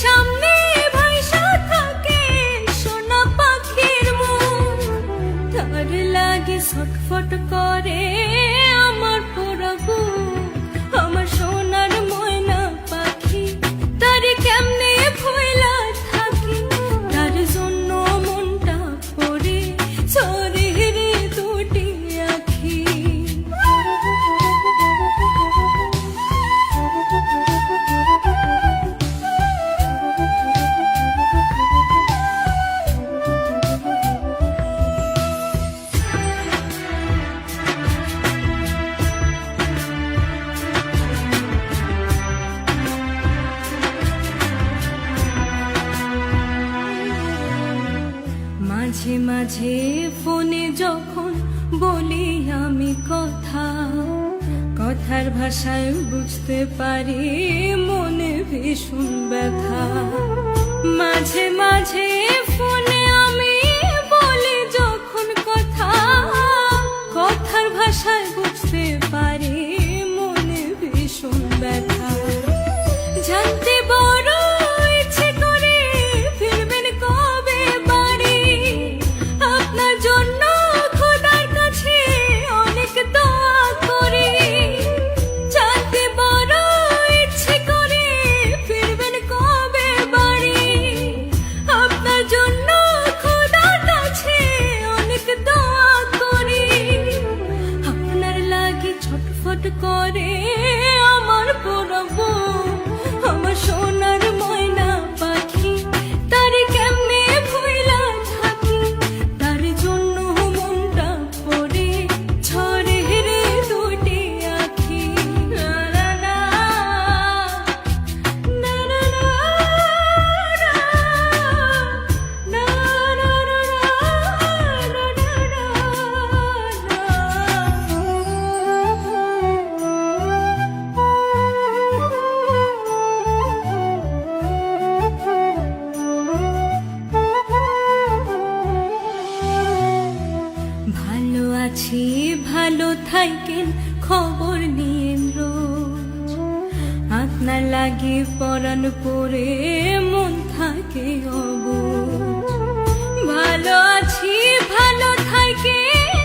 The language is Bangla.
সামনে ভাইসা থাকে সোনা পাখির মুখ, তার লাগে ছটফট করে আমার পোড়া বুক। আমার সোনার ময়না পাখি, তার কেমনে ভুইলা থাকি, তার জন্য মনটা পড়ে ঝরে রে দুটি আখি। মাঝে মাঝে ফোনে যখন বলি আমি কথা, কথার ভাষায় বুঝতে পারি মনে ভীষণ ব্যথা। মাঝে মাঝে ফোনে আমি বলি যখন কথা, কথার ভাষায় বুঝতে পারি মনে ভীষণ ব্যথা। জানতে বড় ইচ্ছে করে ফিরবেন কবে বাড়ি, আপনার জন্য খোদার কাছে অনেক দোয়া করি। জানতে বড় ইচ্ছে করে ফিরবেন কবে বাড়ি, আপনার জন্য খোদার কাছে অনেক দোয়া করি। আপনার লাগি ছটফট করে আমার পোড়া বুক, আমার সোনার ময়না পাখি, তার কেমনে ভুইলা থাকি, তার জন্য মনটা পড়ে ঝরে রে দুটি আখি। লা লা লা, না না না, না না ভালো আছি ভালো থাকেন খবর নিয়েন রোজ, আপনার লাগে পরাণ পরে মন থাকে অবুঝ। ভালো আছি ভালো থাকেন